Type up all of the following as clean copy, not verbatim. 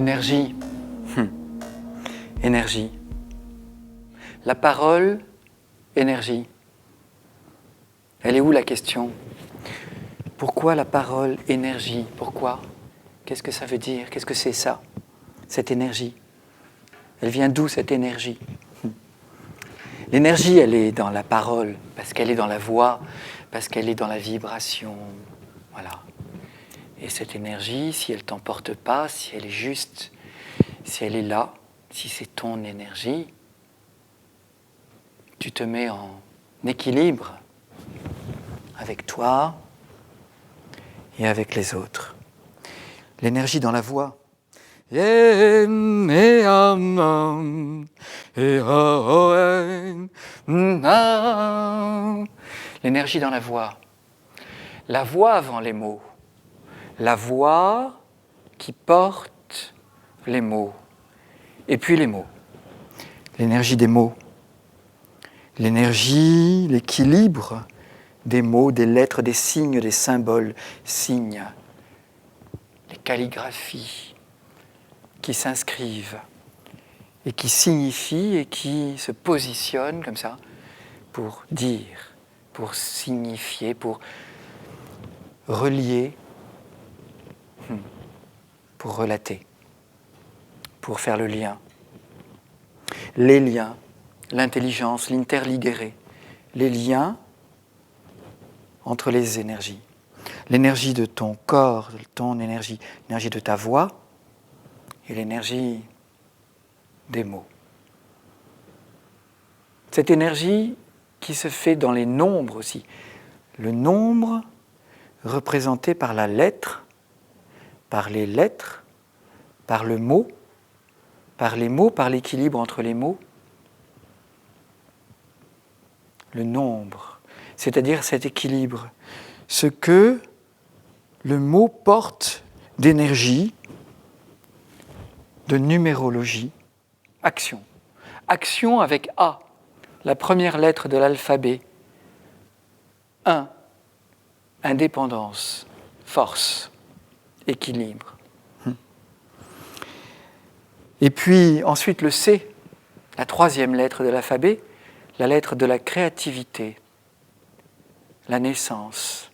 Énergie. Énergie. La parole, énergie. Elle est où la question? Pourquoi la parole, énergie? Pourquoi? Qu'est-ce que ça veut dire? Qu'est-ce que c'est ça, cette énergie? Elle vient d'où cette énergie? L'énergie, elle est dans la parole, parce qu'elle est dans la voix, parce qu'elle est dans la vibration. Voilà. Et cette énergie, si elle ne t'emporte pas, si elle est juste, si elle est là, si c'est ton énergie, tu te mets en équilibre avec toi et avec les autres. L'énergie dans la voix. L'énergie dans la voix. La voix avant les mots. La voix qui porte les mots. Et puis les mots. L'énergie des mots. L'énergie, l'équilibre des mots, des lettres, des signes, des symboles, signes, les calligraphies qui s'inscrivent et qui signifient et qui se positionnent comme ça pour dire, pour signifier, pour relier, pour relater, pour faire le lien. Les liens, l'intelligence, l'interligéré, les liens entre les énergies. L'énergie de ton corps, ton énergie, l'énergie de ta voix et l'énergie des mots. Cette énergie qui se fait dans les nombres aussi. Le nombre représenté par la lettre, par les lettres, par le mot, par les mots, par l'équilibre entre les mots. Le nombre, c'est-à-dire cet équilibre, ce que le mot porte d'énergie, de numérologie, action. Action avec A, la première lettre de l'alphabet. 1, indépendance, force, équilibre. Et puis ensuite le C, la troisième lettre de l'alphabet, la lettre de la créativité, la naissance.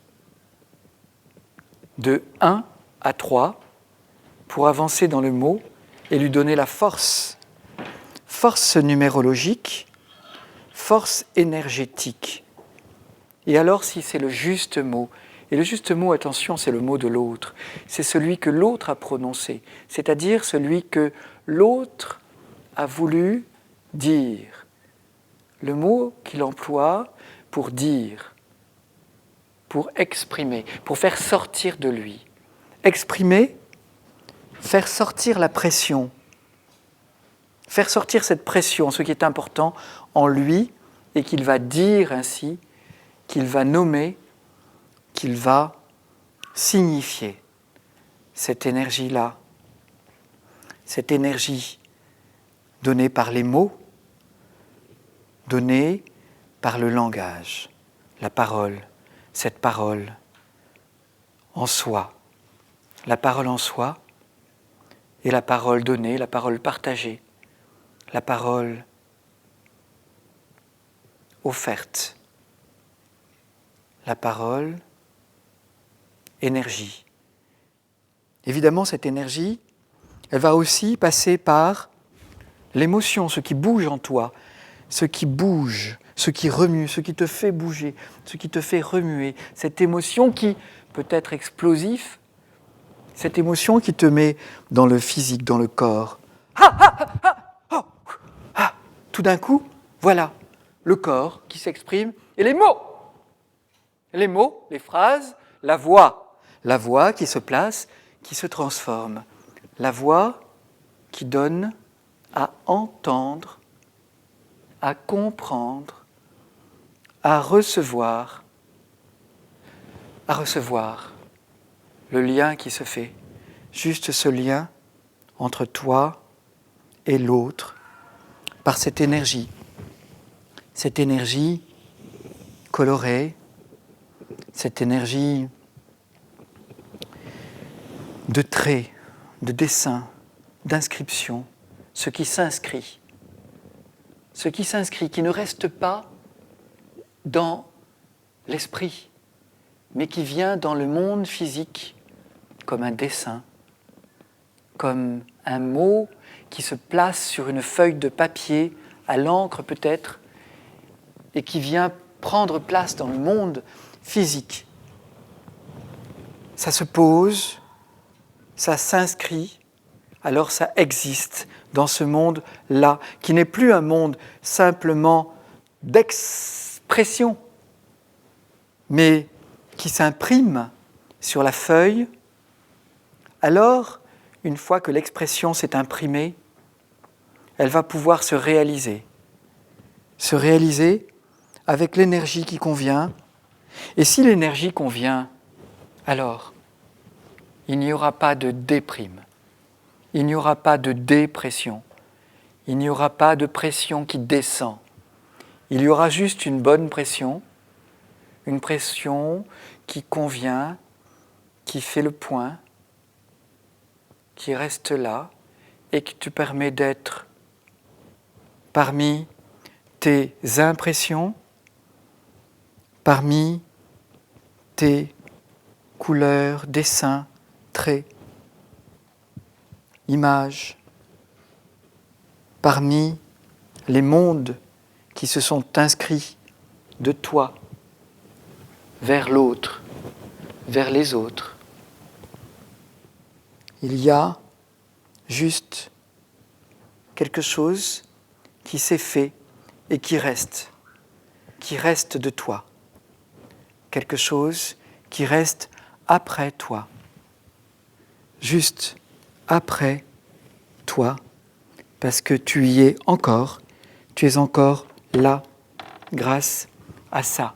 De 1 à 3 pour avancer dans le mot et lui donner la force. Force numérologique, force énergétique. Et alors si c'est le juste mot, et le juste mot, attention, c'est le mot de l'autre, c'est celui que l'autre a prononcé, c'est-à-dire celui que l'autre a voulu dire. Le mot qu'il emploie pour dire, pour exprimer, pour faire sortir de lui. Exprimer, faire sortir la pression, faire sortir cette pression, ce qui est important en lui et qu'il va dire ainsi, qu'il va nommer, qu'il va signifier. Cette énergie-là, cette énergie donnée par les mots, donnée par le langage, la parole, cette parole en soi, la parole en soi et la parole donnée, la parole partagée, la parole offerte, la parole énergie. Évidemment, cette énergie, elle va aussi passer par l'émotion, ce qui bouge en toi, ce qui bouge, ce qui remue, ce qui te fait bouger, ce qui te fait remuer, cette émotion qui peut être explosive, cette émotion qui te met dans le physique, dans le corps. Tout d'un coup, voilà, le corps qui s'exprime et les mots, les phrases, la voix qui se place, qui se transforme, la voix qui donne à entendre, à comprendre, à recevoir le lien qui se fait, juste ce lien entre toi et l'autre, par cette énergie colorée, cette énergie de traits, de dessins, d'inscription, ce qui s'inscrit, qui ne reste pas dans l'esprit, mais qui vient dans le monde physique comme un dessin, comme un mot qui se place sur une feuille de papier, à l'encre peut-être, et qui vient prendre place dans le monde physique. Ça se pose, ça s'inscrit, alors ça existe dans ce monde-là, qui n'est plus un monde simplement d'expression, mais qui s'imprime sur la feuille. Alors, une fois que l'expression s'est imprimée, elle va pouvoir se réaliser avec l'énergie qui convient. Et si l'énergie convient, alors il n'y aura pas de déprime, il n'y aura pas de dépression, il n'y aura pas de pression qui descend. Il y aura juste une bonne pression, une pression qui convient, qui fait le point, qui reste là et qui te permet d'être parmi tes impressions, parmi tes couleurs, dessins, traits, images, parmi les mondes qui se sont inscrits de toi vers l'autre, vers les autres. Il y a juste quelque chose qui s'est fait et qui reste de toi. Quelque chose qui reste après toi. Juste après toi, parce que tu y es encore, tu es encore là grâce à ça.